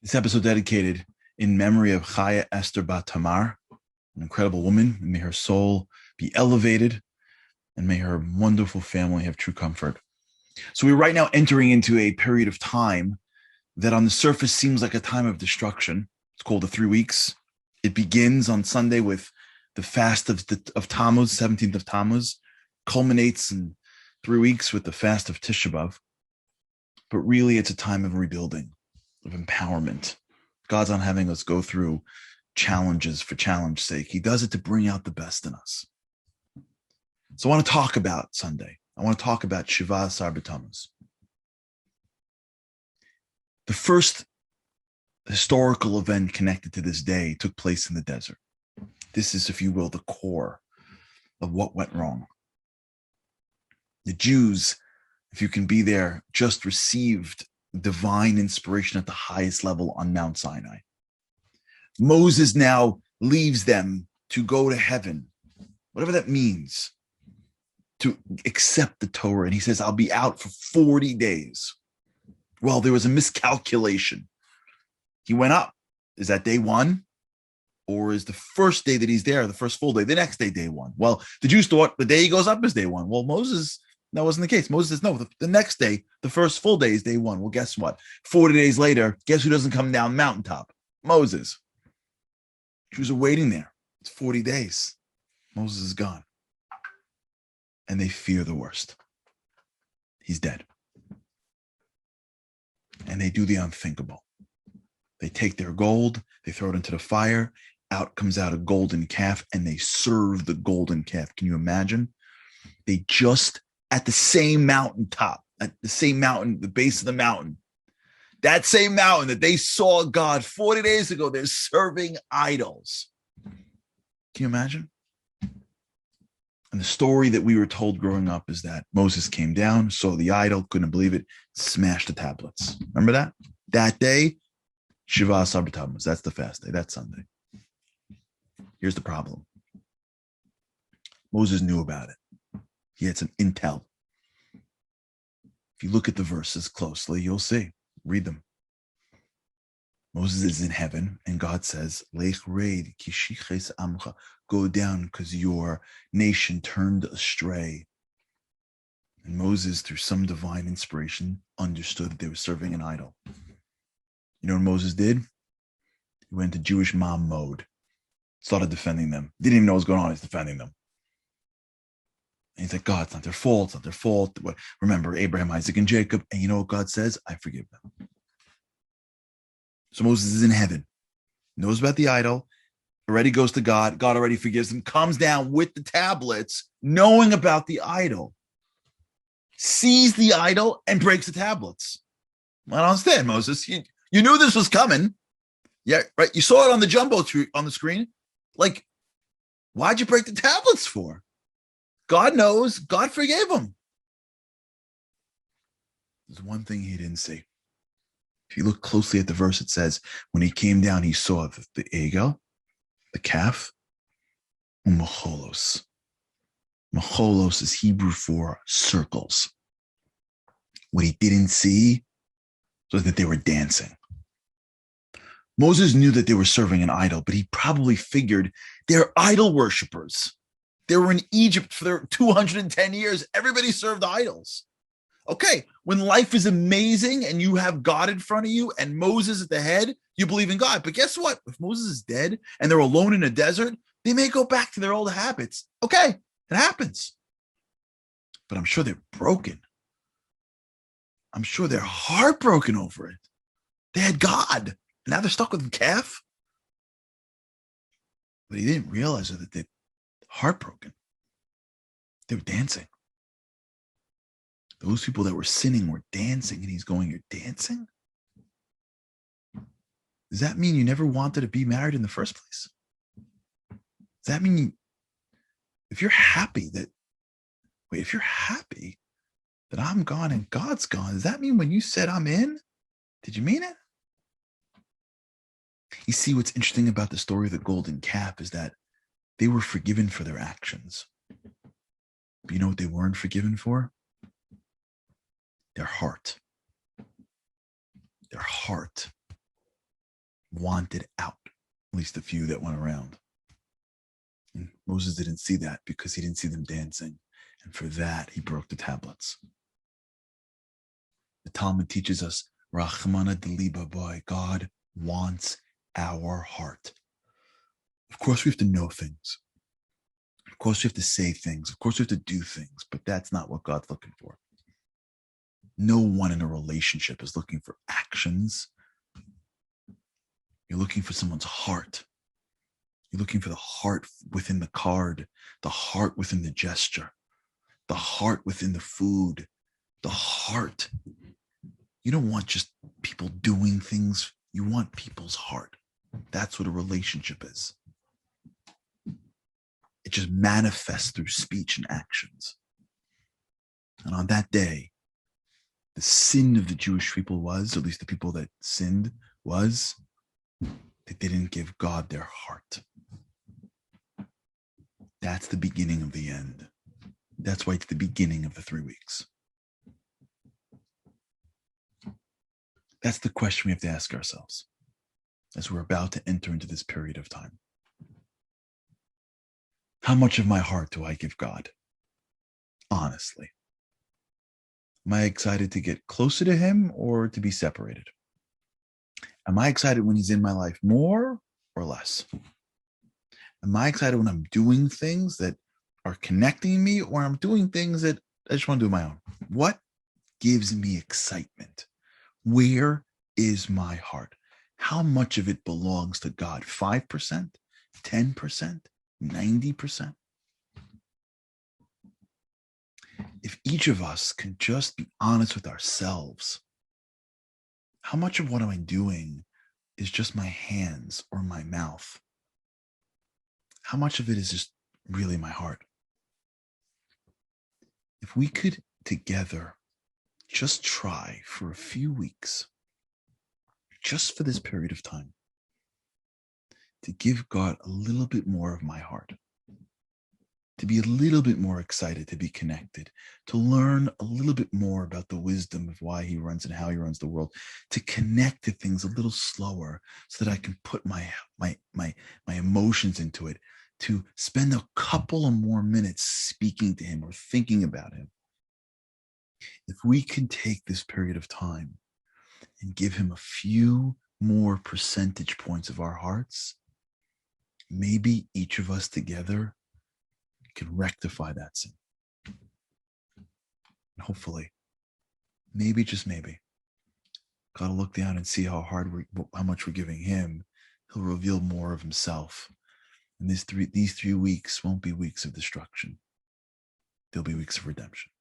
This episode dedicated in memory of Chaya Esther Bat Tamar, an incredible woman. And may her soul be elevated and may her wonderful family have true comfort. So we're right now entering into a period of time that on the surface seems like a time of destruction. It's called the 3 weeks. It begins on Sunday with the fast of Tammuz, 17th of Tammuz, culminates in 3 weeks with the fast of Tisha B'Av. But really, it's a time of rebuilding, of empowerment. God's not having us go through challenges for challenge's sake. He does it to bring out the best in us. So I want to talk about Sunday. I want to talk about Shiva Asar B'Tammuz. The first historical event connected to this day took place in the desert. This is, if you will, the core of what went wrong. The Jews, if you can be there, just received divine inspiration at the highest level on Mount Sinai. Moses now leaves them to go to heaven, whatever that means, to accept the Torah. And he says, I'll be out for 40 days. Well, there was a miscalculation. He went up. Is that day one? Or is the first day that he's there, the first full day, the next day, day one? Well, the Jews thought the day he goes up is day one. Well, Moses, that wasn't the case. Moses says, no, the next day, the first full day is day one. Well, guess what? 40 days later, guess who doesn't come down mountaintop? Moses. Jews are waiting there. It's 40 days. Moses is gone. And they fear the worst. He's dead. And they do the unthinkable. They take their gold, they throw it into the fire, out comes out a golden calf, and they serve the golden calf. Can you imagine? They just at the same mountaintop, at the same mountain, the base of the mountain, that same mountain that they saw God 40 days ago, they're serving idols. Can you imagine? And the story that we were told growing up is that Moses came down, saw the idol, couldn't believe it, smashed the tablets. Remember that? That day, Shiva Asar B'Tammuz. That's the fast day. That's Sunday. Here's the problem. Moses knew about it. He had some intel. If you look at the verses closely, you'll see. Read them. Moses is in heaven, and God says, Lech reid ki shiches amcha. Go down because your nation turned astray. And Moses, through some divine inspiration, understood that they were serving an idol. You know what Moses did? He went to Jewish mom mode, started defending them. Didn't even know what was going on. He's defending them. And he's like, God, it's not their fault. It's not their fault. Remember Abraham, Isaac, and Jacob. And you know what God says? I forgive them. So Moses is in heaven, knows about the idol, already goes to God. God already forgives him, comes down with the tablets, knowing about the idol, sees the idol, and breaks the tablets. I don't understand, Moses. You knew this was coming. Yeah, right. You saw it on the jumbo on the screen. Like, why'd you break the tablets for? God knows. God forgave him. There's one thing he didn't see. If you look closely at the verse, it says, when he came down, he saw the egel, the calf, and macholos. Macholos is Hebrew for circles. What he didn't see was that they were dancing. Moses knew that they were serving an idol, but he probably figured they're idol worshipers. They were in Egypt for their 210 years. Everybody served idols. Okay, when life is amazing and you have God in front of you and Moses at the head, you believe in God. But guess what? If Moses is dead and they're alone in a desert, they may go back to their old habits. Okay, it happens. But I'm sure they're broken. I'm sure they're heartbroken over it. They had God. Now they're stuck with a calf. But he didn't realize that they're heartbroken. They were dancing. Those people that were sinning were dancing, and he's going, you're dancing? Does that mean you never wanted to be married in the first place? Does that mean if you're happy that I'm gone and God's gone, does that mean when you said I'm in, did you mean it? You see, what's interesting about the story of the golden calf is that they were forgiven for their actions. But you know what they weren't forgiven for? Their heart. Their heart. wanted out, at least the few that went around. And Moses didn't see that because he didn't see them dancing. And for that, he broke the tablets. The Talmud teaches us, Rachmana deliba boy, God wants our heart. Of course, we have to know things. Of course, we have to say things. Of course, we have to do things, but that's not what God's looking for. No one in a relationship is looking for actions. You're looking for someone's heart. You're looking for the heart within the card, the heart within the gesture, the heart within the food, the heart. You don't want just people doing things. You want people's heart. That's what a relationship is. It just manifests through speech and actions. And on that day, the sin of the Jewish people was, at least the people that sinned, was that they didn't give God their heart. That's the beginning of the end. That's why it's the beginning of the 3 weeks. That's the question we have to ask ourselves as we're about to enter into this period of time. How much of my heart do I give God? Honestly. Am I excited to get closer to him or to be separated? Am I excited when he's in my life more or less? Am I excited when I'm doing things that are connecting me, or I'm doing things that I just want to do my own? What gives me excitement? Where is my heart? How much of it belongs to God? 5%, 10%, 90%? If each of us can just be honest with ourselves, how much of what am I doing is just my hands or my mouth? How much of it is just really my heart? If we could together just try for a few weeks, just for this period of time, to give God a little bit more of my heart, to be a little bit more excited to be connected, to learn a little bit more about the wisdom of why he runs and how he runs the world, to connect to things a little slower so that I can put my emotions into it, to spend a couple of more minutes speaking to him or thinking about him. If we can take this period of time and give him a few more percentage points of our hearts, maybe each of us together can rectify that sin. And hopefully, maybe, just maybe, God will look down and see how much we're giving him. He'll reveal more of himself. And these 3 weeks won't be weeks of destruction. They'll be weeks of redemption.